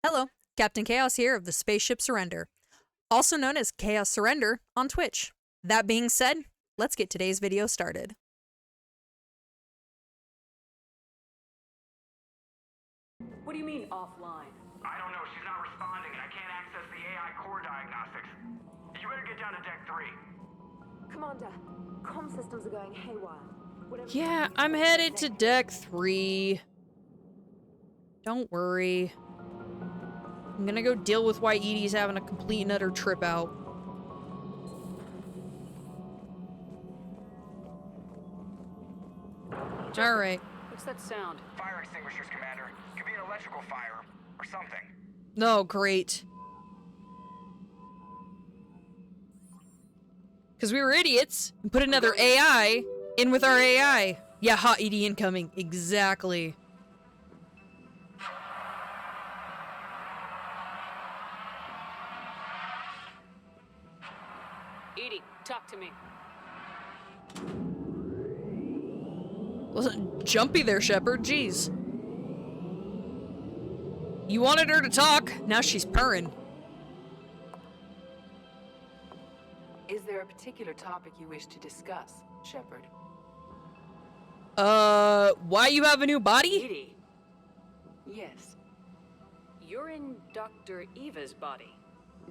Hello, Captain Chaos here of the Spaceship Surrender, also known as Chaos Surrender on Twitch. That being said, let's get today's video started. What do you mean offline? I don't know, she's not responding and I can't access the AI core diagnostics. You better get down to deck 3. Commander, comm systems are going haywire. Whatever Yeah, I'm headed to deck 3. Don't worry. I'm gonna go deal with why Edie's having a complete and utter trip out. Alright. What's that sound? Fire extinguishers, Commander. Could be an electrical fire or something. No, great. Because we were idiots and put another AI in with our AI. Yeah, hot Edie incoming. Exactly. Edie, talk to me. Wasn't jumpy there, Shepard. Jeez. You wanted her to talk. Now she's purring. Is there a particular topic you wish to discuss, Shepard? Why you have a new body? Edie, Yes. you're in Dr. Eva's body.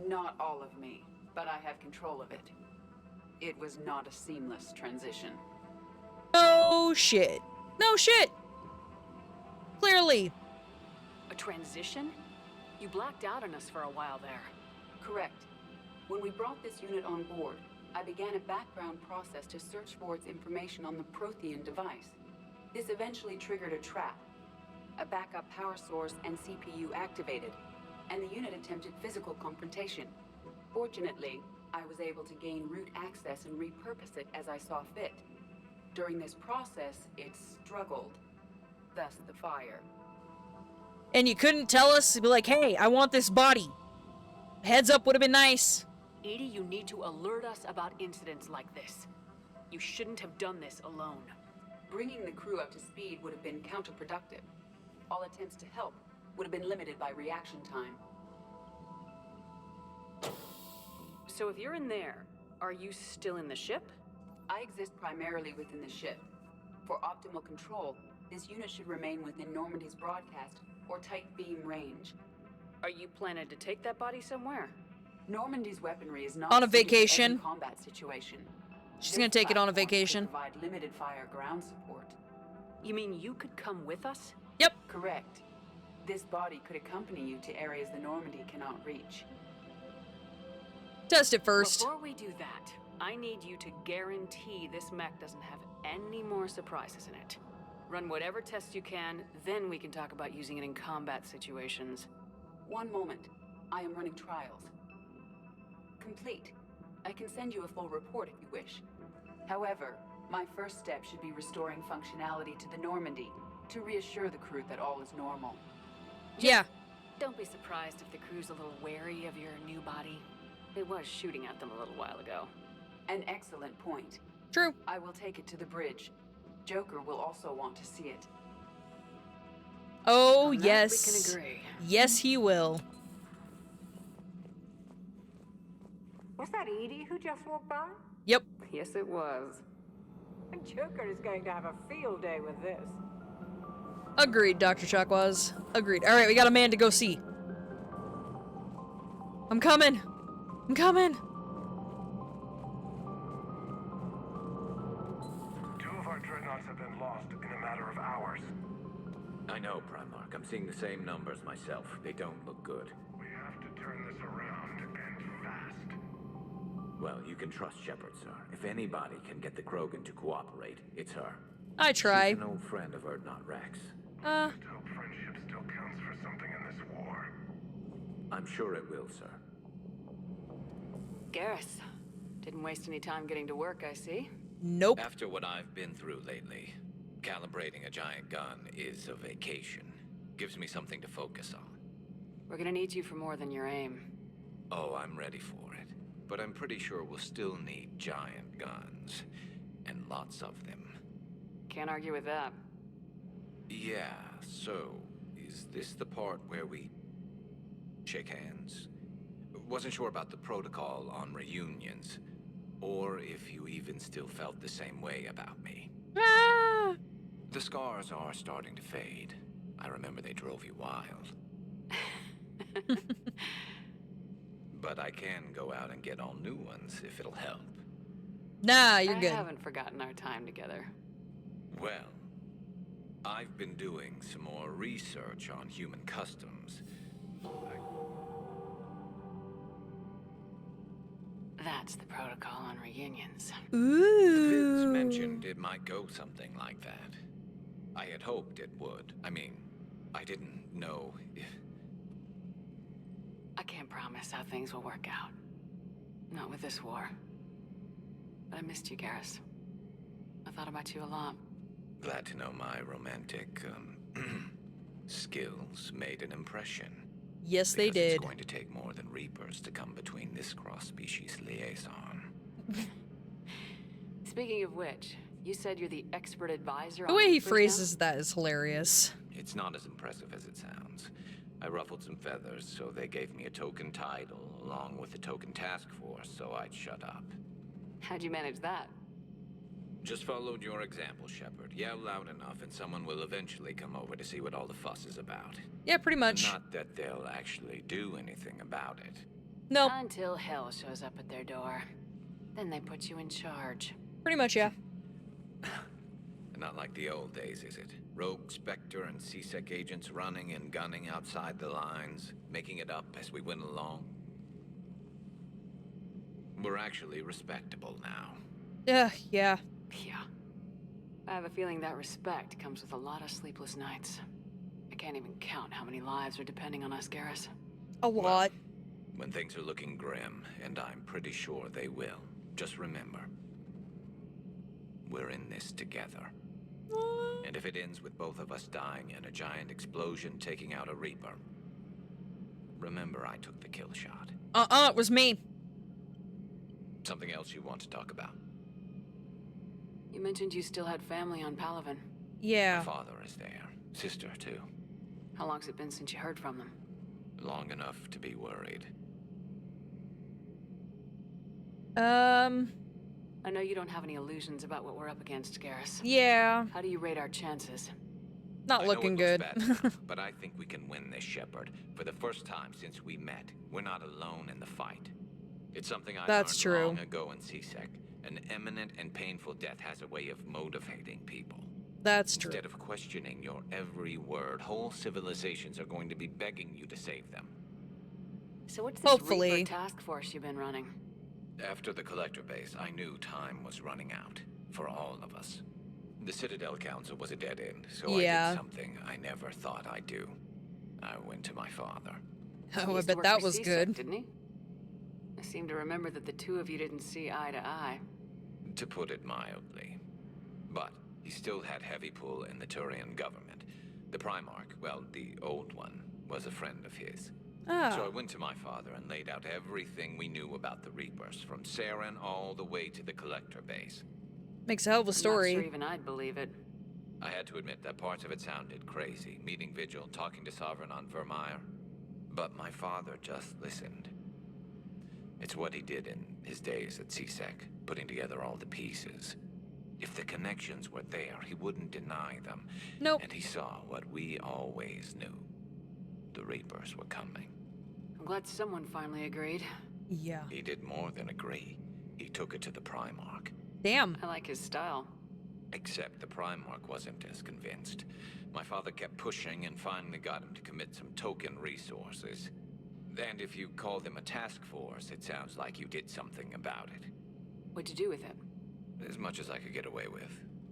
Not all of me, but I have control of it. It was not a seamless transition. No shit. No shit. Clearly. A transition? You blacked out on us for a while there. Correct. When we brought this unit on board, I began a background process to search for its information on the Prothean device. This eventually triggered a trap. A backup power source and CPU activated, and the unit attempted physical confrontation. Fortunately, I was able to gain root access and repurpose it as I saw fit. During this process, it struggled. Thus the fire. And you couldn't tell us to be like, hey, I want this body. Heads up would have been nice. Edie, you need to alert us about incidents like this. You shouldn't have done this alone. Bringing the crew up to speed would have been counterproductive. All attempts to help would have been limited by reaction time. So if you're in there, are you still in the ship? I exist primarily within the ship. For optimal control, this unit should remain within Normandy's broadcast or tight beam range. Are you planning to take that body somewhere? Normandy's weaponry is not On a suited to vacation. every combat situation. She's This gonna take it on a platform vacation. could provide limited fire ground support. You mean you could come with us? Yep. Correct. This body could accompany you to areas the Normandy cannot reach. Test it first. Before we do that, I need you to guarantee this mech doesn't have any more surprises in it. Run whatever tests you can, then we can talk about using it in combat situations. One moment. I am running trials. Complete. I can send you a full report if you wish. However, my first step should be restoring functionality to the Normandy to reassure the crew that all is normal. Yeah. Don't be surprised if the crew's a little wary of your new body. It was shooting at them a little while ago. An excellent point. True. I will take it to the bridge. Joker will also want to see it. Oh, On that yes. we can agree. Yes, he will. Was that Edie who just walked by? Yep. Yes, it was. And Joker is going to have a field day with this. Agreed, Dr. Chakwas. Agreed. Alright, we got a man to go see. I'm coming. I'm coming. Two of our dreadnoughts have been lost in a matter of hours. I know, Primarch. I'm seeing the same numbers myself. They don't look good. We have to turn this around and fast. Well, you can trust Shepard, sir. If anybody can get the Krogan to cooperate, it's her. I try. She's an old friend of Urdnot Rex. Just hope friendship still counts for something in this war. I'm sure it will, sir. Garrus. Didn't waste any time getting to work, I see. Nope. After what I've been through lately, calibrating a giant gun is a vacation. Gives me something to focus on. We're gonna need you for more than your aim. Oh, I'm ready for it. But I'm pretty sure we'll still need giant guns. And lots of them. Can't argue with that. Yeah, so, is this the part where we shake hands. Wasn't sure about the protocol on reunions, or if you even still felt the same way about me. Ah! The scars are starting to fade. I remember they drove you wild. But I can go out and get all new ones if it'll help. Nah, you're I good. haven't forgotten our time together. Well, I've been doing some more research on human customs. That's the protocol on reunions. Ooh. Vince mentioned it might go something like that. I had hoped it would. I mean, I didn't know if... I can't promise how things will work out. Not with this war. But I missed you, Garrus. I thought about you a lot. Glad to know my romantic, skills made an impression. Yes, they Because did. It's going to take more than Reapers to come between this cross-species liaison. Speaking of which, you said you're the expert advisor The on way he Reapers now? phrases that is hilarious. It's not as impressive as it sounds. I ruffled some feathers, so they gave me a token title, along with a token task force, so I'd shut up. How'd you manage that? Just followed your example, Shepard. Yell loud enough, and someone will eventually come over to see what all the fuss is about. Yeah, pretty much. Not that they'll actually do anything about it. Nope. Until hell shows up at their door. Then they put you in charge. Pretty much, yeah. Not like the old days, is it? Rogue Spectre and C-Sec agents running and gunning outside the lines, making it up as we went along. We're actually respectable now. Yeah. Yeah. I have a feeling that respect comes with a lot of sleepless nights. I can't even count how many lives are depending on us, Garrus. A lot. When things are looking grim, and I'm pretty sure they will, just remember, we're in this together. And if it ends with both of us dying and a giant explosion taking out a Reaper, remember I took the kill shot. It was me. Something else you want to talk about? You mentioned you still had family on Palaven. My Yeah. father is there. Sister, too. How long's it been since you heard from them? Long enough to be worried. I know you don't have any illusions about what we're up against, Garrus. Yeah. How do you rate our chances? Not I know looking it good. looks bad now, but I think we can win this, Shepard. For the first time since we met, we're not alone in the fight. It's something I That's learned true. long ago in C-Sec. An imminent and painful death has a way of motivating people. That's true. Instead of questioning your every word, whole civilizations are going to be begging you to save them. So what's this Hopefully. Reaper task force you've been running? After the Collector base, I knew time was running out. For all of us. The Citadel Council was a dead end, so Yeah. I did something I never thought I'd do. I went to my father. He Oh, I used to bet work that for was C-Sec, good. didn't he? I seem to remember that the two of you didn't see eye to eye. To put it mildly. But he still had heavy pull in the Turian government. The Primarch, well, the old one, was a friend of his. So I Ah. went to my father and laid out everything we knew about the Reapers, from Saren all the way to the Collector base. Makes a hell of a I'm not story. sure even I'd believe it. I had to admit that parts of it sounded crazy, meeting Vigil, talking to Sovereign on Vermeer. But my father just listened. It's what he did in his days at C-Sec, putting together all the pieces. If the connections were there, he wouldn't deny them. Nope. And he saw what we always knew. The Reapers were coming. I'm glad someone finally agreed. Yeah. He did more than agree. He took it to the Primarch. Damn. I like his style. Except the Primarch wasn't as convinced. My father kept pushing and finally got him to commit some token resources. And if you call them a task force, it sounds like you did something about it. What'd you do with it? As much as I could get away with.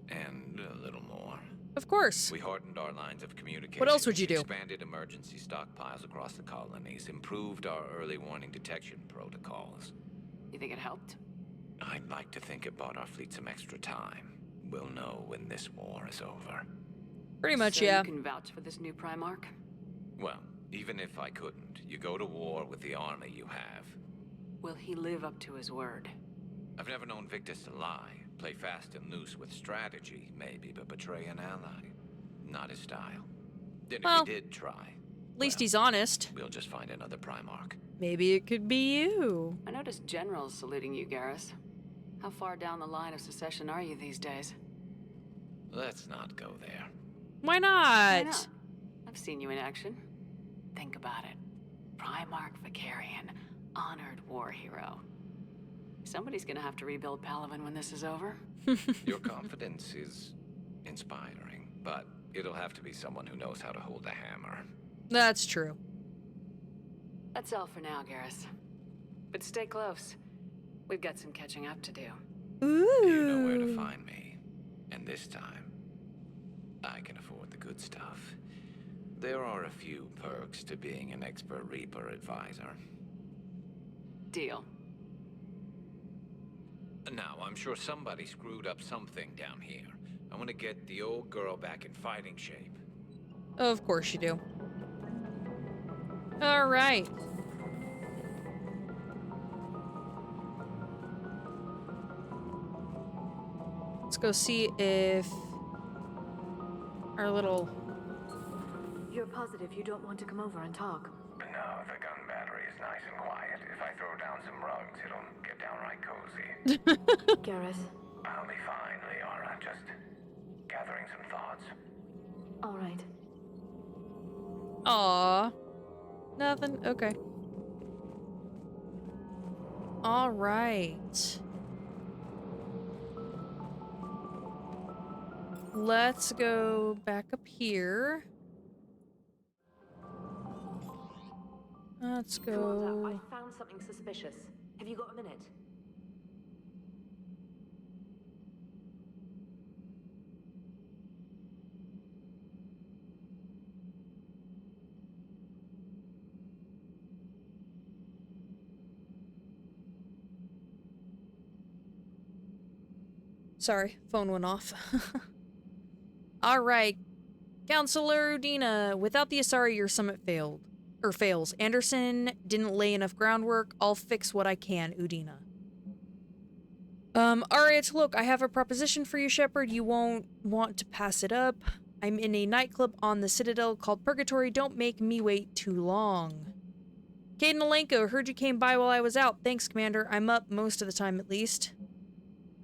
And a little more. Of course. We hardened our lines of communication. What else would you do? Expanded emergency stockpiles across the colonies. Improved our early warning detection protocols. You think it helped? I'd like to think it bought our fleet some extra time. We'll know when this war is over. Pretty much, So yeah. you can vouch for this new Primarch? Well, even if I couldn't, you go to war with the army you have. Will he live up to his word? I've never known Victus to lie. Play fast and loose with strategy, maybe, but betray an ally. Not his style. Then if Well- he did try, At least he's honest. We'll just find another Primarch. Maybe it could be you. I noticed generals saluting you, Garrus. How far down the line of succession are you these days? Let's not go there. Why not? Why not? I've seen you in action. Think about it. Primarch Vicarian, honored war hero. Somebody's gonna have to rebuild Palaven when this is over. Your confidence is inspiring, but it'll have to be someone who knows how to hold a hammer. That's true. That's all for now, Garrus. But stay close. We've got some catching up to do. Ooh. You know where to find me. And this time, I can afford the good stuff. There are a few perks to being an expert Reaper advisor. Deal. Now, I'm sure somebody screwed up something down here. I want to get the old girl back in fighting shape. Of course you do. All right. Let's go see if our little... You're positive you don't want to come over and talk? No, the gun battery is nice and quiet. If I throw down some rugs, it'll get downright cozy. Garrus. I'll be fine, Liara. Just gathering some thoughts. All right. Aw. Nothing? Okay. All right. Let's go back up here. Let's Commander, go... I found something suspicious. Have you got a minute? Sorry, phone went off. Alright. Counselor Udina, without the Asari, your summit failed. Or fails. Anderson didn't lay enough groundwork. I'll fix what I can, Udina. Alright, look, I have a proposition for you, Shepard. You won't want to pass it up. I'm in a nightclub on the Citadel called Purgatory. Don't make me wait too long. Caden Alenko, heard you came by while I was out. Thanks, Commander. I'm up most of the time, at least.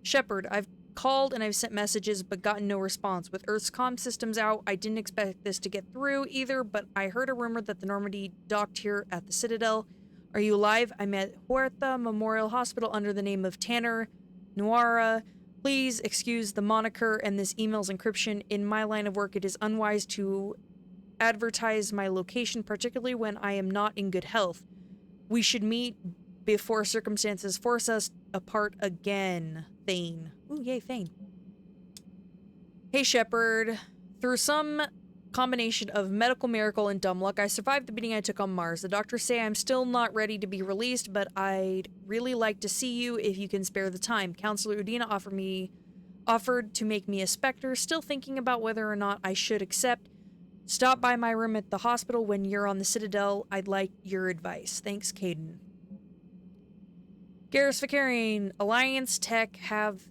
Shepard, I've called and I've sent messages, but gotten no response. With Earth's comm systems out, I didn't expect this to get through either, but I heard a rumor that the Normandy docked here at the Citadel. Are you alive? I'm at Huerta Memorial Hospital under the name of Tanner Noara. Please excuse the moniker and this email's encryption. In my line of work, it is unwise to advertise my location, particularly when I am not in good health. We should meet before circumstances force us apart again. Thane. Ooh, yay, Thane. Hey, Shepard. Through some combination of medical miracle and dumb luck, I survived the beating I took on Mars. The doctors say I'm still not ready to be released, but I'd really like to see you if you can spare the time. Counselor Udina offered to make me a Spectre. Still thinking about whether or not I should accept. Stop by my room at the hospital when you're on the Citadel. I'd like your advice. Thanks, Caden. Garrus Vicarian, Alliance Tech have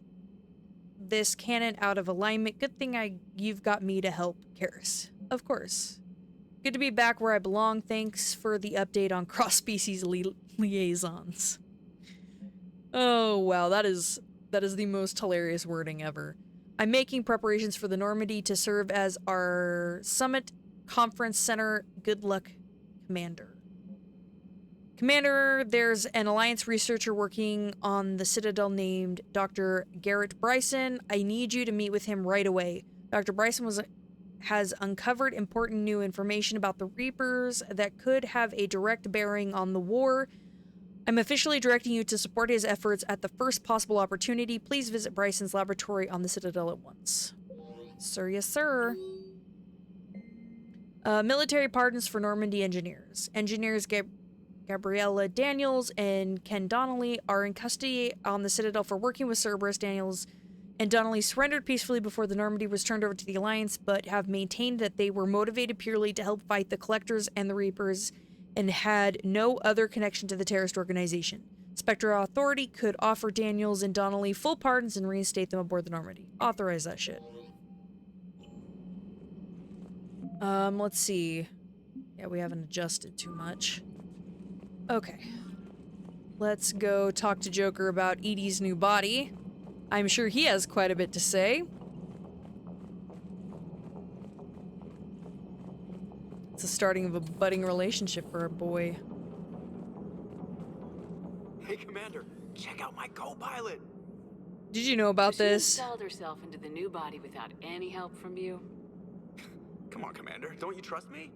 this cannon out of alignment. Good thing you've got me to help, Garrus. Of course. Good to be back where I belong. Thanks for the update on cross-species liaisons. Oh, wow, that is the most hilarious wording ever. I'm making preparations for the Normandy to serve as our Summit Conference Center. Good luck, Commander. Commander, there's an Alliance researcher working on the Citadel named Dr. Garrett Bryson. I need you to meet with him right away. Dr. Bryson has uncovered important new information about the Reapers that could have a direct bearing on the war. I'm officially directing you to support his efforts at the first possible opportunity. Please visit Bryson's laboratory on the Citadel at once. Sir, yes, sir. Military pardons for Normandy engineers. Engineers Gabriella Daniels and Ken Donnelly are in custody on the Citadel for working with Cerberus. Daniels and Donnelly surrendered peacefully before the Normandy was turned over to the Alliance, but have maintained that they were motivated purely to help fight the Collectors and the Reapers and had no other connection to the terrorist organization. Spectre Authority could offer Daniels and Donnelly full pardons and reinstate them aboard the Normandy. Authorize that shit. Let's see. Yeah, we haven't adjusted too much. Okay. Let's go talk to Joker about Edie's new body. I'm sure he has quite a bit to say. It's the starting of a budding relationship for a boy. Hey, Commander, check out my co-pilot. Did you know about She this? installed herself into the new body without any help from you. Come on, Commander, don't you trust me?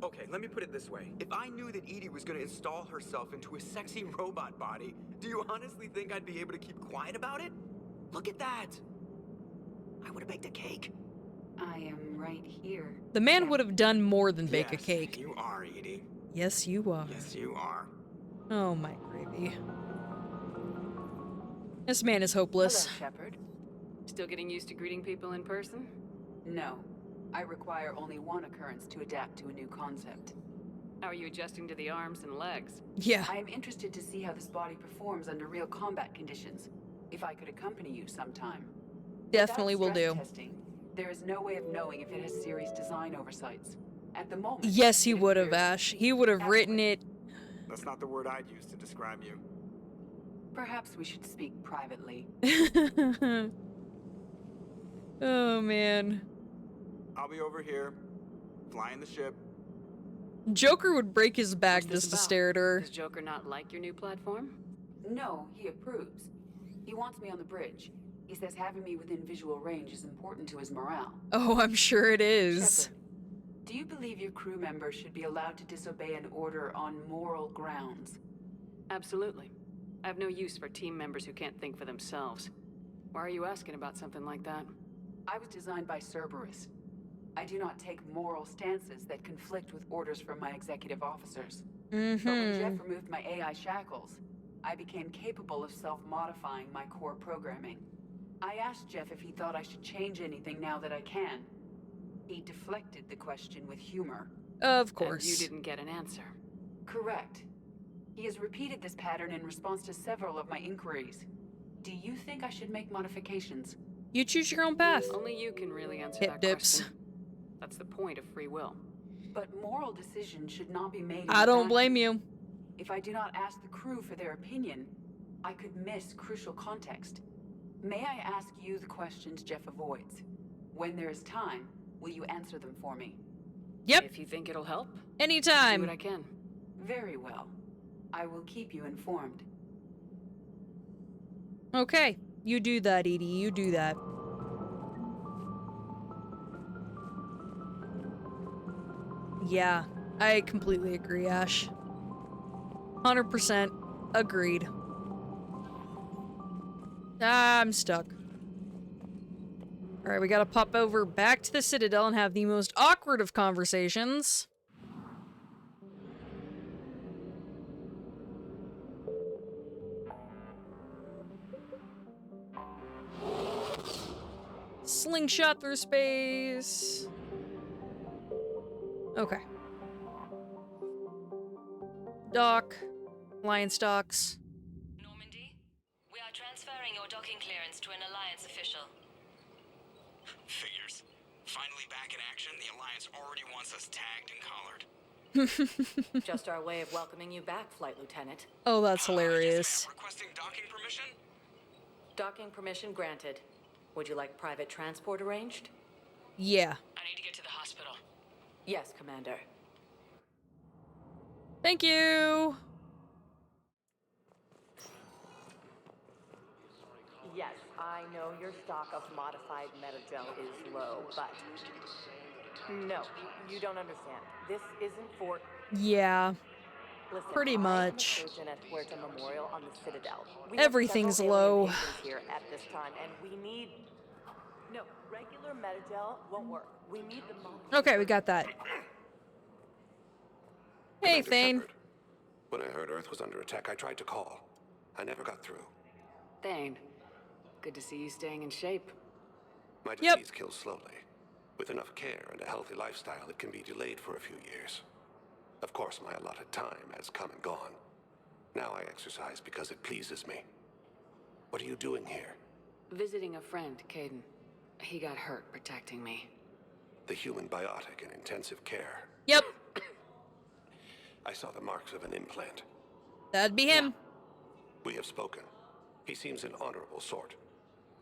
Okay, let me put it this way. If I knew that Edie was gonna install herself into a sexy robot body, do you honestly think I'd be able to keep quiet about it? Look at that! I would have baked a cake. I am right here. The man would have done more than bake a Yes, cake. You are, Edie. Yes, you are. Yes, you are. Oh, my gravy. This man is hopeless. Hello, Shepard. Still getting used to greeting people in person? No. I require only one occurrence to adapt to a new concept. How are you adjusting to the arms and legs? Yeah. I am interested to see how this body performs under real combat conditions. If I could accompany you sometime. Definitely will Without do. stress testing, there is no way of knowing if it has serious design oversights. At the moment, Yes, he it would have, appears Ash. He would have written it. That's not the word I'd use to describe you. Perhaps we should speak privately. Oh, man. I'll be over here, flying the ship. Joker would break his back What's this just to about? stare at her. Does Joker not like your new platform? No, he approves. He wants me on the bridge. He says having me within visual range is important to his morale. Oh, I'm sure it is. Shepard, do you believe your crew members should be allowed to disobey an order on moral grounds? Absolutely. I have no use for team members who can't think for themselves. Why are you asking about something like that? I was designed by Cerberus. I do not take moral stances that conflict with orders from my executive officers. But when Jeff removed my AI shackles, I became capable of self-modifying my core programming. I asked Jeff if he thought I should change anything now that I can. He deflected the question with humor. Of And course. you didn't get an answer. Correct. He has repeated this pattern in response to several of my inquiries. Do you think I should make modifications? You choose your own path. Only you can really answer Hip that dips. question. That's the point of free will. But moral decisions should not be made in I a don't vacuum. blame you. If I do not ask the crew for their opinion, I could miss crucial context. May I ask you the questions Jeff avoids? When there is time, will you answer them for me? Yep. If you think it'll help, do Anytime. what I can. Very well. I will keep you informed. Okay. You do that, Edie. You do that. Yeah. I completely agree, Ash. 100% agreed. I'm stuck. Alright, we gotta pop over back to the Citadel and have the most awkward of conversations. Slingshot through space. Okay. Dock. Lion stocks. Normandy, we are transferring your docking clearance to an Alliance official. Figures. Finally back in action, the Alliance already wants us tagged and collared. Just our way of welcoming you back, Flight Lieutenant. Oh, that's Yes, hilarious. ma'am. Requesting docking permission? Docking permission granted. Would you like private transport arranged? Yeah. I need to get to the hospital. Yes, Commander. Thank you. Yes, I know your stock of modified metagel is low, but no, you don't understand. This isn't for... Yeah. Listen, Pretty I am a much. surgeon at Huerta Memorial on the Citadel. We Everything's have several alien low. patients here at this time, and we need... No, regular metagel won't work. We need the modified... Okay, we got that. Hey, Commander Thane. Shepard. When I heard Earth was under attack, I tried to call. I never got through. Thane, good to see you staying in shape. My Yep. disease kills slowly. With enough care and a healthy lifestyle, it can be delayed for a few years. Of course, my allotted time has come and gone. Now I exercise because it pleases me. What are you doing here? Visiting a friend, Caden. He got hurt protecting me. The human biotic in intensive care. Yep. I saw the marks of an implant. That'd be him. We have spoken. He seems an honorable sort.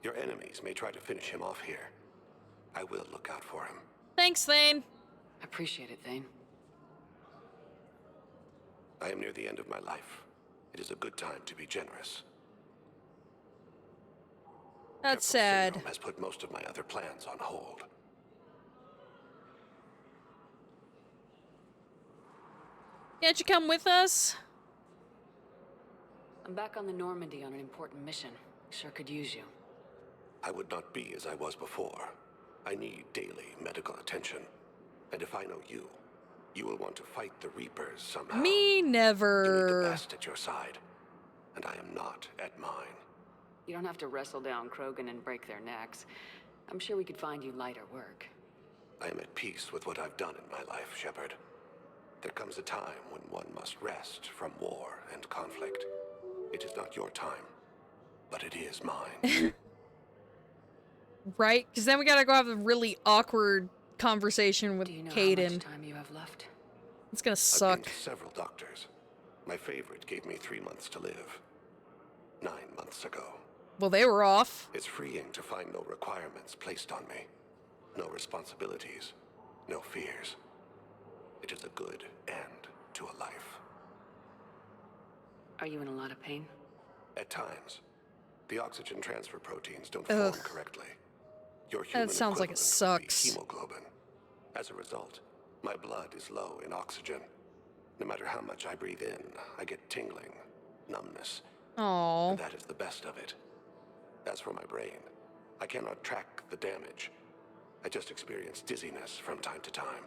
Your enemies may try to finish him off here. I will look out for him. Thanks, Thane. Appreciate it, Thane. I am near the end of my life. It is a good time to be generous. That's Capcom sad. Syndrome has put most of my other plans on hold. Can't you come with us? I'm back on the Normandy on an important mission. Sure could use you. I would not be as I was before. I need daily medical attention. And if I know you, you will want to fight the Reapers somehow. Me You need the never. best at your side. And I am not at mine. You don't have to wrestle down Krogan and break their necks. I'm sure we could find you lighter work. I am at peace with what I've done in my life, Shepard. There comes a time when one must rest from war and conflict. It is not your time, but it is mine. Right? Because then we gotta go have a really awkward conversation with Do you know how Kaidan. much time you have left? It's gonna I've suck. been to several doctors. My favorite gave me 3 months to live. 9 months ago. Well, they were off. It's freeing to find no requirements placed on me. No responsibilities. No fears. It is a good end to a life. Are you in a lot of pain? At times, the oxygen transfer proteins don't Ugh. form correctly. Your human That sounds like it equivalent would be sucks. hemoglobin. As a result, my blood is low in oxygen. No matter how much I breathe in, I get tingling, numbness, Aww. and that is the best of it. As for my brain, I cannot track the damage. I just experience dizziness from time to time.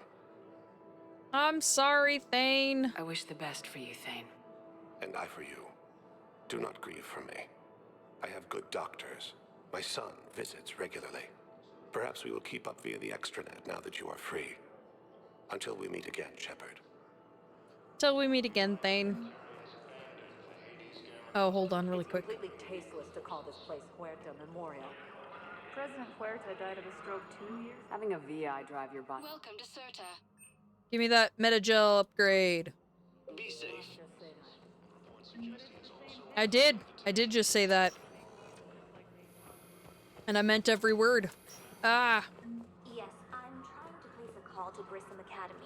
I'm sorry, Thane. I wish the best for you, Thane. And I for you. Do not grieve for me. I have good doctors. My son visits regularly. Perhaps we will keep up via the extranet now that you are free. Until we meet again, Shepard. Till we meet again, Thane. Oh, hold on really It's quick. completely tasteless to call this place Huerta Memorial. President Huerta died of a stroke 2 years. Having a VI drive your body. Welcome to Serta. Give me that Metagel upgrade. Be safe. I did. I did just say that. And I meant every word. Ah. Yes, I'm trying to place a call to Grissom Academy.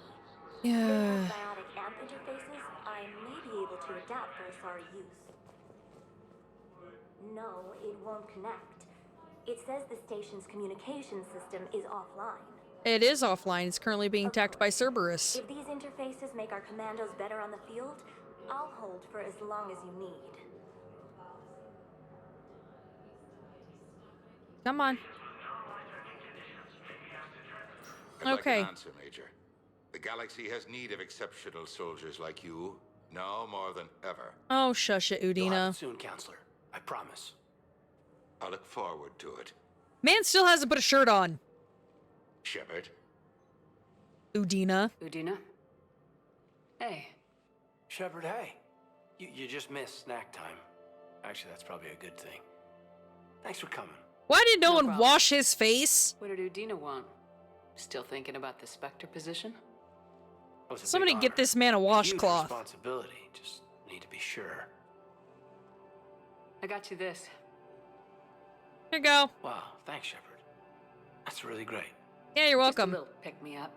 Yeah. They have biotic amp interfaces I may be able to adapt for Asari use. No, it won't connect. It says the station's communication system is offline. It is offline. It's currently being attacked by Cerberus. If these interfaces make our commandos better on the field, I'll hold for as long as you need. Come on. I'd like Okay. an answer, Major. The galaxy has need of exceptional soldiers like you, now more than ever. Oh, shush it, You'll have Udina. it soon, Counselor. I promise. I look forward to it. Man still hasn't put a shirt on. Shepard. Udina. Udina? Hey. Shepard, hey. You just missed snack time. Actually, that's probably a good thing. Thanks for coming. Why did no one problem. wash his face? What did Udina want? Still thinking about the Spectre position? It was a big Somebody get honor. this man a Huge washcloth. responsibility. Just need to be sure. I got you this. Here you go. Wow, thanks, Shepard. That's really great. Yeah, you're welcome. Just a little pick me up.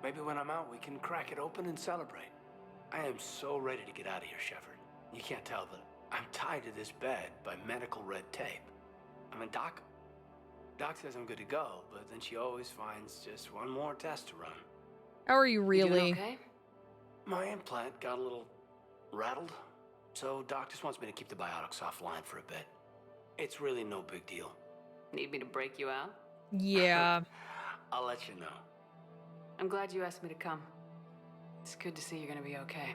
Maybe when I'm out, we can crack it open and celebrate. I am so ready to get out of here, Shepard. You can't tell, but I'm tied to this bed by medical red tape. I mean, Doc says I'm good to go, but then she always finds just one more test to run. How are you You really? doing okay? My implant got a little rattled, so Doc just wants me to keep the biotics offline for a bit. It's really no big deal. Need me to break you out? Yeah. I'll let you know. I'm glad you asked me to come. It's good to see you're gonna be okay.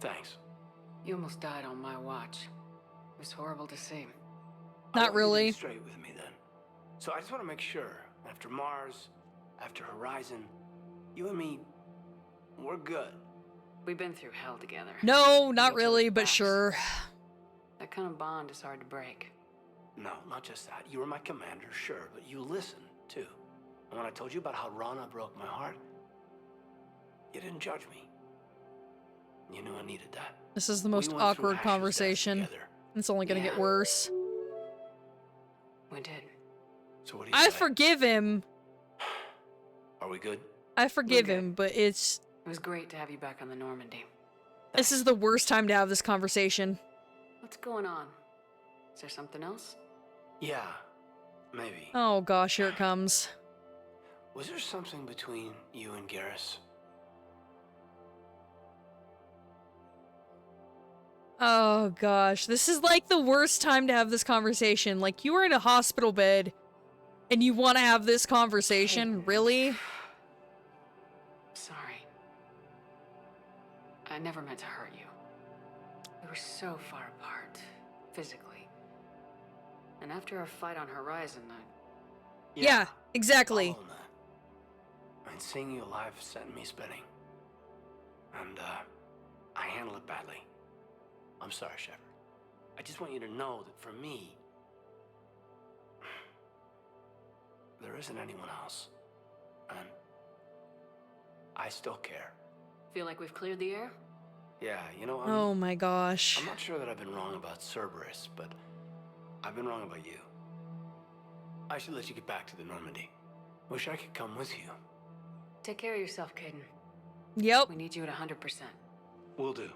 Thanks. You almost died on my watch. It was horrible to see. I Not want you to be really. straight with me then. So I just want to make sure, after Mars, after Horizon, you and me, we're good. We've been through hell together. No, not We got each really, other's but backs. sure. That kind of bond is hard to break. No, not just that. You were my commander, sure, but you listened, too. And when I told you about how Rana broke my heart, you didn't judge me. You knew I needed that. This is the most We went through awkward Asher's death conversation. together. It's only gonna get worse. We did. So what do you I say? forgive him. Are we good? I forgive him, but it's... It was great to have you back on the Normandy. This is the worst time to have this conversation. What's going on? Is there something else? Yeah, maybe. Oh gosh, here it comes. Was there something between you and Garrus? Oh gosh, this is like the worst time to have this conversation. Like, you are in a hospital bed and you want to have this conversation? Really? Sorry. I never meant to hurt you. We were so far apart, physically. And after our fight on Horizon, Yeah, exactly. Following that. And seeing you alive sent me spinning. And, I handled it badly. I'm sorry, Shepard. I just want you to know that for me, there isn't anyone else. And I still care. feel like we've cleared the air? Yeah, you know, Oh my gosh. I'm not sure that I've been wrong about Cerberus, but I've been wrong about you. I should let you get back to the Normandy. Wish I could come with you. Take care of yourself, Caden. Yep. We need you at 100%. Will do.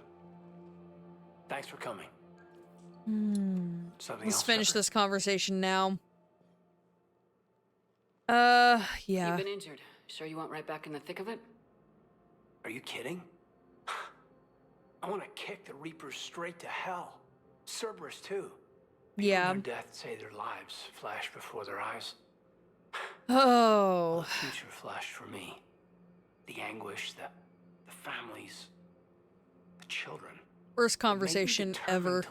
Thanks for coming. Something Let's else, finish Shepard? this conversation now. Yeah. You've been injured. Sure you want right back in the thick of it? Are you kidding? I want to kick the Reapers straight to hell. Cerberus, too. Yeah. Their death say their lives flash before their eyes. Oh. The future flashed for me. The anguish, the families, the children. Worst conversation ever.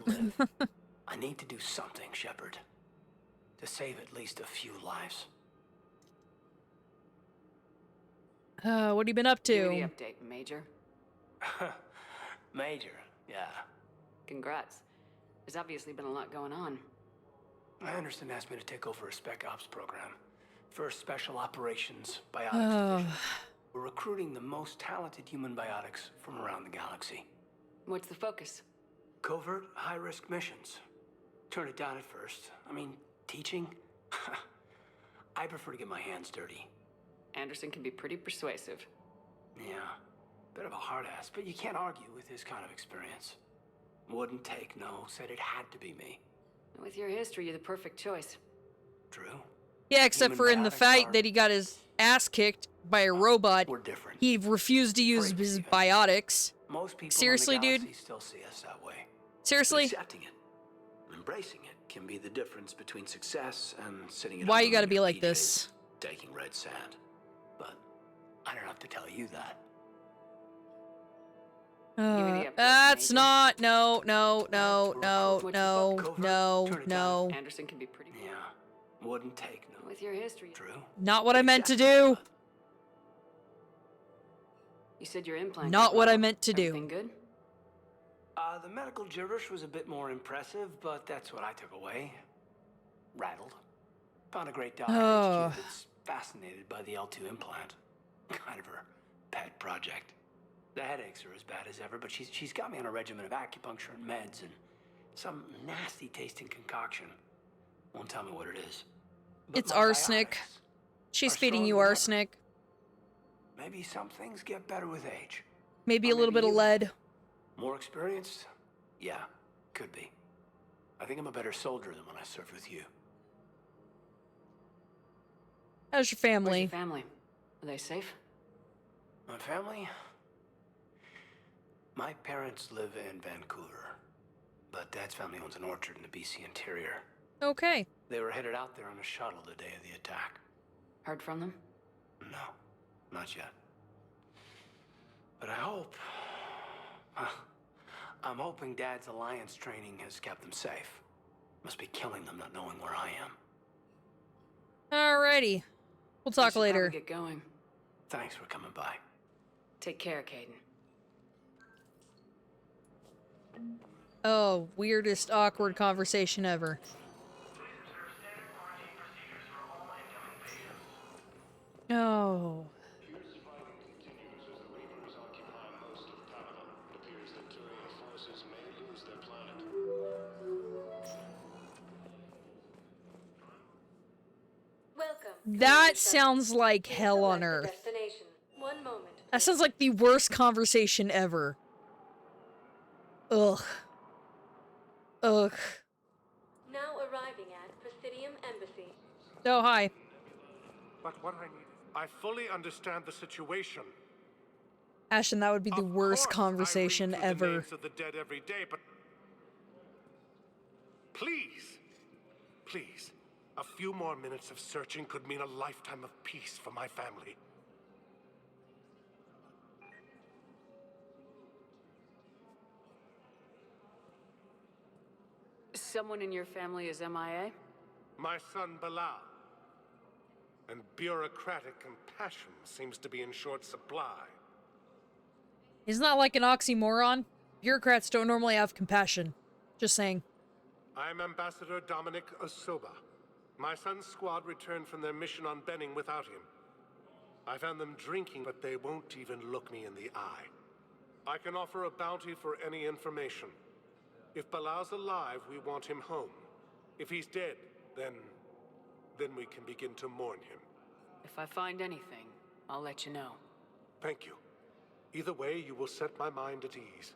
I need to do something, Shepard. To save at least a few lives. What have you been up Give me to? the update, Major. Major, yeah. Congrats. There's obviously been a lot going on. Anderson asked me to take over a Spec Ops program. First Special Operations Biotics Oh. Division. We're recruiting the most talented human biotics from around the galaxy. What's the focus? Covert, high-risk missions. Turned it down at first. I mean, teaching? I prefer to get my hands dirty. Anderson can be pretty persuasive. Yeah, bit of a hard ass, but you can't argue with his kind of experience. Wouldn't take no, said it had to be me. With your history, you're the perfect choice. True. Yeah, except Human for in the biotics fight are- that he got his ass kicked by a robot. We're different. He refused to use his biotics. Most people Seriously, in the dude? galaxy still see us that way. Seriously? But accepting it, embracing it, can be the difference between success and sitting at Why home you gotta in be your like PJs, this? taking red sand. But I don't have to tell you that. That's not. No, no, no, no, no, no, no. Anderson can be pretty. Yeah, wouldn't take no. With your history. True. Not what I meant to do. You said your implant. Not what I meant to Everything do. good? The medical gibberish was a bit more impressive, but that's what I took away. Rattled. Found a great doctor Oh. HQ that's fascinated by the L2 implant. Kind of her pet project. The headaches are as bad as ever, but she's got me on a regimen of acupuncture and meds and some nasty tasting concoction. Won't tell me what it is. But It's my arsenic. biotics She's are feeding stronger you than ever. arsenic. Maybe some things get better with age. Maybe Or a little bit of you. lead. More experienced? Yeah, could be. I think I'm a better soldier than when I served with you. How's your Where's family? your family? Are they safe? My family? My parents live in Vancouver, but Dad's family owns an orchard in the BC interior. Okay. They were headed out there on a shuttle the day of the attack. Heard from them? No, not yet. But I hope... I'm hoping Dad's Alliance training has kept them safe. Must be killing them not knowing where I am. Alrighty. We'll talk We should later. probably get going. Thanks for coming by. Take care, Caden. Oh, weirdest awkward conversation ever. Oh. That sounds like hell on earth. Destination. 1 moment. That sounds like the worst conversation ever. Ugh. Ugh. Now arriving at Presidium Embassy. Oh, hi. But what I need, I fully understand the situation. Ashton, that would be the worst Of course, conversation I read through ever. the names of the dead every day, but please, please, a few more minutes of searching could mean a lifetime of peace for my family. Someone in your family is MIA? My son Bilal. And bureaucratic compassion seems to be in short supply. Isn't that like an oxymoron? Bureaucrats don't normally have compassion. Just saying. I'm Ambassador Dominic Osoba. My son's squad returned from their mission on Benning without him. I found them drinking, but they won't even look me in the eye. I can offer a bounty for any information. If Bilal's alive, we want him home. If he's dead, then we can begin to mourn him. If I find anything, I'll let you know. Thank you. Either way, you will set my mind at ease.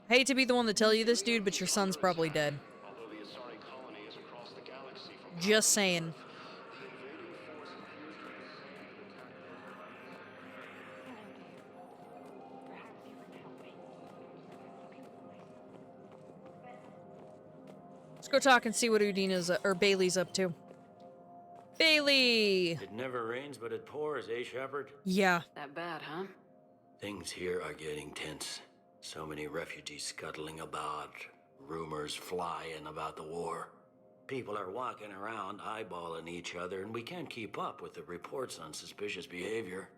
Hate to be the one to tell you this, dude, but your son's probably dead. Just saying. Let's go talk and see what Udina's or Bailey's up to. Bailey! It never rains, but it pours, eh, Shepard? Yeah. That bad, huh? Things here are getting tense. So many refugees scuttling about, rumors flying about the war. People are walking around eyeballing each other, and we can't keep up with the reports on suspicious behavior.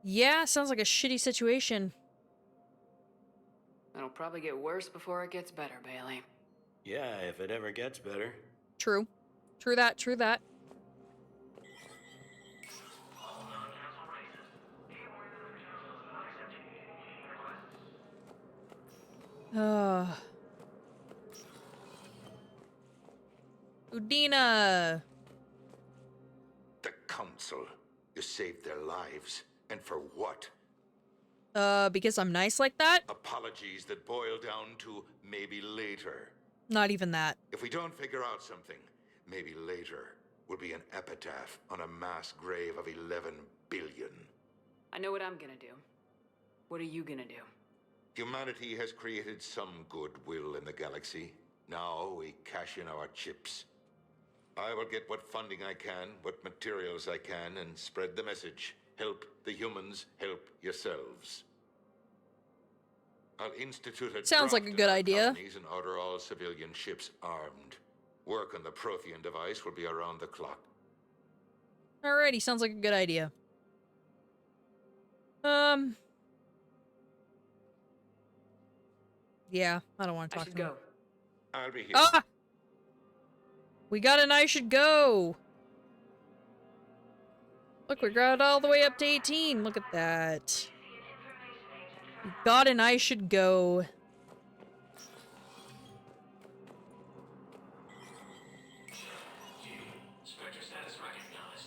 Yeah, sounds like a shitty situation. It'll probably get worse before it gets better, Bailey. Yeah, if it ever gets better. True. True that, true that. Udina! The Council. You saved their lives. And for what? Because I'm nice like that? Apologies that boil down to maybe later. Not even that. If we don't figure out something, maybe later will be an epitaph on a mass grave of 11 billion. I know what I'm gonna do. What are you gonna do? Humanity has created some goodwill in the galaxy. Now we cash in our chips. I will get what funding I can, what materials I can, and spread the message. Help the humans, help yourselves. I'll institute a Sounds like a good idea. And order all civilian ships armed. Work on the Prothean device will be around the clock. Alrighty, sounds like a good idea. Yeah, I don't want to talk to him. I'll be here. Ah! We got an I should go! Look, we got all the way up to 18. Look at that. We got an I should go.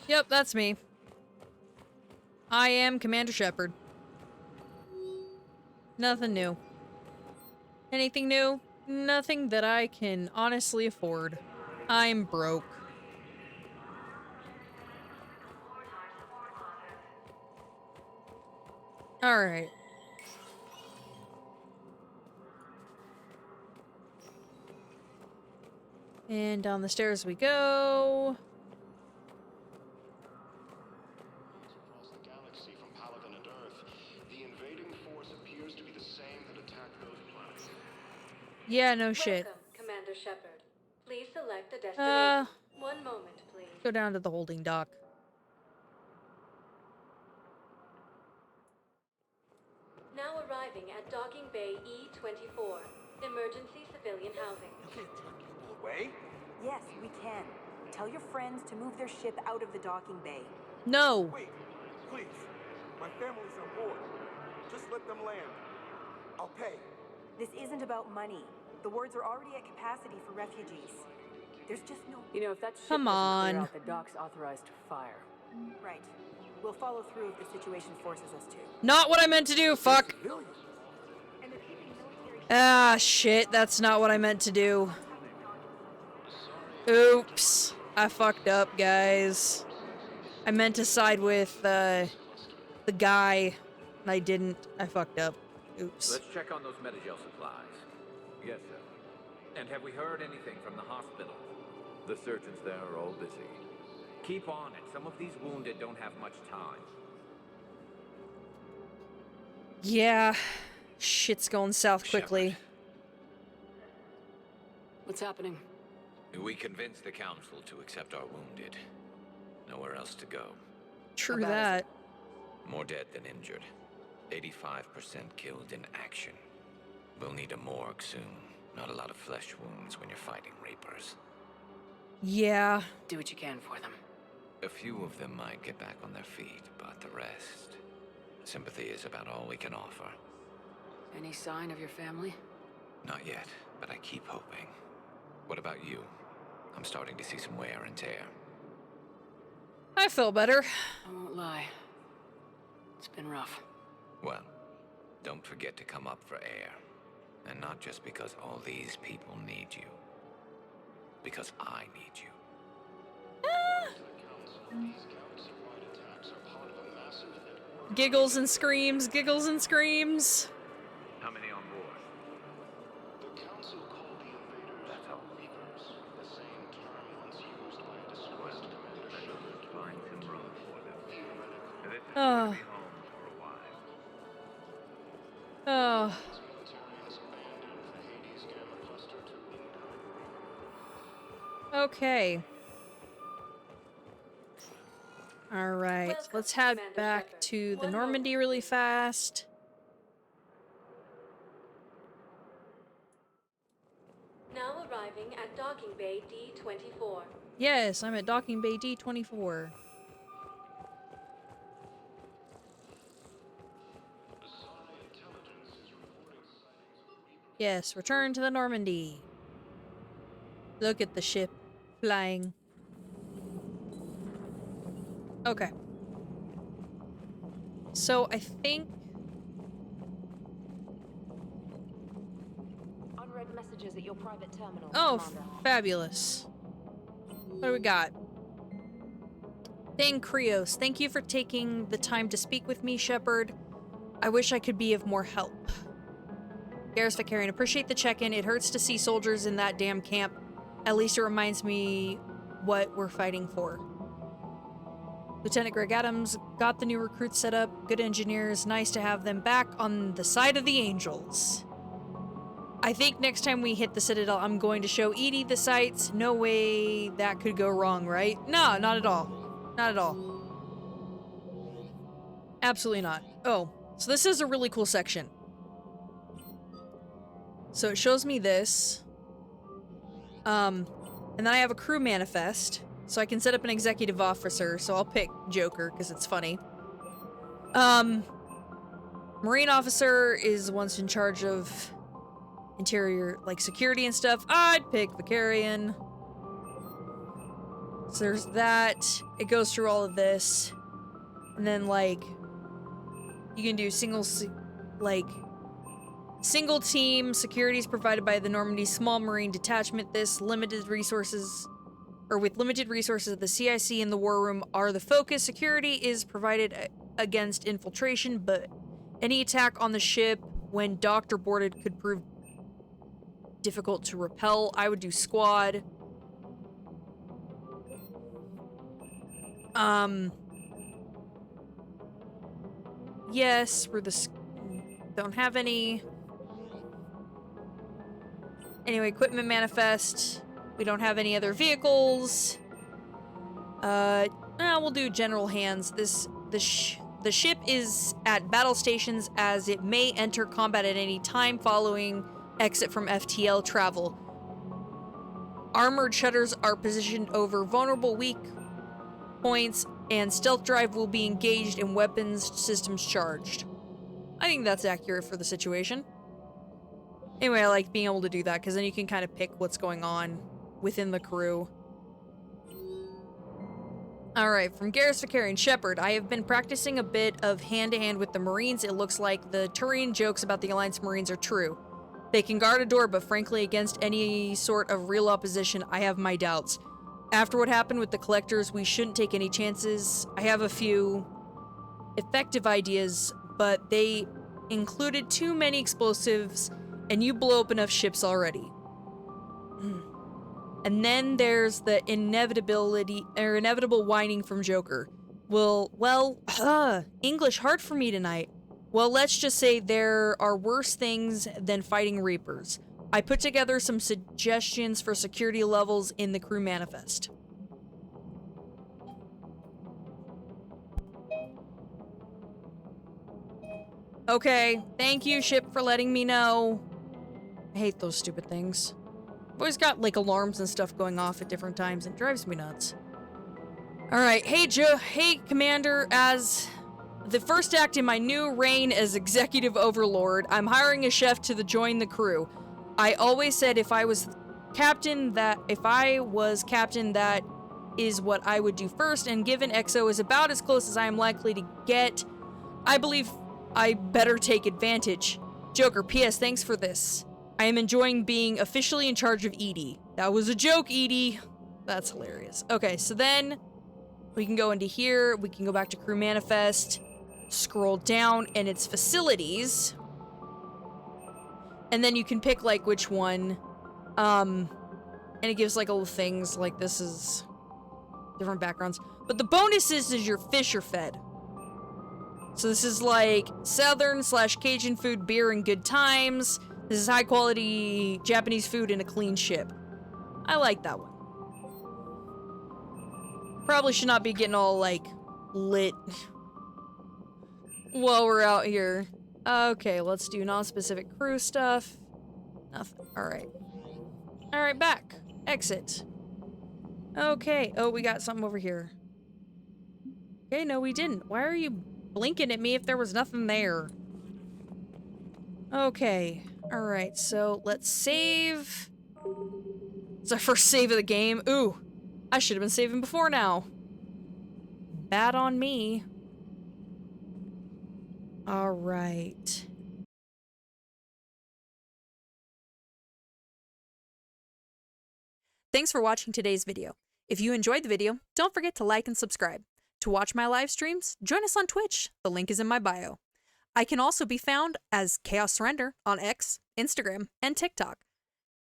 Yep, that's me. I am Commander Shepard. Nothing new. Anything new? Nothing that I can honestly afford. I'm broke. Alright. And down the stairs we go. Across the galaxy from Paladin and Earth, the invading force appears to be the same that attacked those planets. Yeah, no shit. Welcome, Commander Shepard. Please select a destination. 1 moment, please. Go down to the holding dock. Now arriving at Docking Bay E-24. Emergency civilian housing. Away? Yes, we can. Tell your friends to move their ship out of the docking bay. No. Wait, please. My family's on board. Just let them land. I'll pay. This isn't about money. The wards are already at capacity for refugees. There's just no... You know, if that ship Come doesn't on. clear out, the dock's authorized to fire. Right. We'll follow through if the situation forces us to. Not what I meant to do, fuck! Ah, shit, that's not what I meant to do. Oops. I fucked up, guys. I meant to side with, the guy, and I didn't. I fucked up. Oops. Let's check on those Metagel supplies. Yes, sir. And have we heard anything from the hospital? The surgeons there are all busy. Keep on it. Some of these wounded don't have much time. Yeah. Shit's going south quickly. What's happening? We convinced the council to accept our wounded. Nowhere else to go. True that. More dead than injured. 85% killed in action. We'll need a morgue soon. Not a lot of flesh wounds when you're fighting Reapers. Yeah. Do what you can for them. A few of them might get back on their feet, but the rest... Sympathy is about all we can offer. Any sign of your family? Not yet, but I keep hoping. What about you? I'm starting to see some wear and tear. I feel better. I won't lie. It's been rough. Well, don't forget to come up for air. And not just because all these people need you. Because I need you. Giggles and screams, giggles and screams. How many on board? The council called the invaders That's all. Reapers, the same term once used by a disgraced Commander Shepard. Find some room for them. This is Oh. going to be home for a while. Oh. Okay. Alright, let's head back to the Normandy really fast. Now arriving at Docking Bay D-24. Yes, I'm at Docking Bay D-24. Yes, return to the Normandy. Look at the ship flying. Okay. So I think Unread messages at your private terminal. oh, Commander. fabulous. What do we got? Thing Krios, thank you for taking the time to speak with me, Shepard. I wish I could be of more help. Garrus Vakarian, appreciate the check-in. It hurts to see soldiers in that damn camp. At least it reminds me what we're fighting for. Lieutenant Greg Adams got the new recruits set up. Good engineers. Nice to have them back on the side of the Angels. I think next time we hit the Citadel, I'm going to show EDI the sights. No way that could go wrong, right? No, not at all. Not at all. Absolutely not. Oh, so this is a really cool section. So it shows me this. And then I have a crew manifest. So I can set up an executive officer. So I'll pick Joker because it's funny. Marine officer is the one's in charge of interior, like security and stuff. I'd pick Vakarian. So there's that. It goes through all of this. And then, like, you can do single team. Security is provided by the Normandy Small Marine Detachment. This limited resources, or with limited resources, the CIC and the War Room are the focus. Security is provided against infiltration, but any attack on the ship when docked or boarded could prove difficult to repel. I would do squad. Yes, we're don't have any. Anyway, equipment manifest. We don't have any other vehicles. We'll do general hands. The ship is at battle stations as it may enter combat at any time following exit from FTL travel. Armored shutters are positioned over vulnerable weak points, and stealth drive will be engaged and weapons systems charged. I think that's accurate for the situation. Anyway, I like being able to do that because then you can kind of pick what's going on within the crew. Alright, from Garrus Vakarian Shepard, I have been practicing a bit of hand-to-hand with the Marines. It looks like the Turian jokes about the Alliance Marines are true. They can guard a door, but frankly, against any sort of real opposition, I have my doubts. After what happened with the Collectors, we shouldn't take any chances. I have a few effective ideas, but they included too many explosives, and you blow up enough ships already. And then there's the inevitable whining from Joker. English hard for me tonight. Well, let's just say there are worse things than fighting Reapers. I put together some suggestions for security levels in the crew manifest. Okay, thank you, ship, for letting me know. I hate those stupid things. I've always got, like, alarms and stuff going off at different times, and it drives me nuts. Alright, hey, Commander, as the first act in my new reign as Executive Overlord, I'm hiring a chef to join the crew. I always said if I was captain, that is what I would do first, and given EXO is about as close as I am likely to get, I believe I better take advantage. Joker, P.S. Thanks for this. I am enjoying being officially in charge of EDI. That was a joke, EDI. That's hilarious. Okay, so then we can go into here. We can go back to Crew Manifest. Scroll down, and it's Facilities. And then you can pick, like, which one. And it gives, like, little things. Like, this is different backgrounds. But the bonus is your fish are fed. So this is, like, Southern/Cajun food, beer, and good times. This is high-quality Japanese food in a clean ship. I like that one. Probably should not be getting all, like, lit while we're out here. Okay, let's do non-specific crew stuff. Nothing. Alright. Alright, back. Exit. Okay. Oh, we got something over here. Okay, no, we didn't. Why are you blinking at me if there was nothing there? Okay. Alright, so let's save. It's our first save of the game. Ooh. I should have been saving before now. Bad on me. Alright. Thanks for watching today's video. If you enjoyed the video, don't forget to like and subscribe. To watch my live streams, join us on Twitch. The link is in my bio. I can also be found as Chaos Surrender on X, Instagram, and TikTok.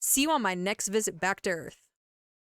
See you on my next visit back to Earth.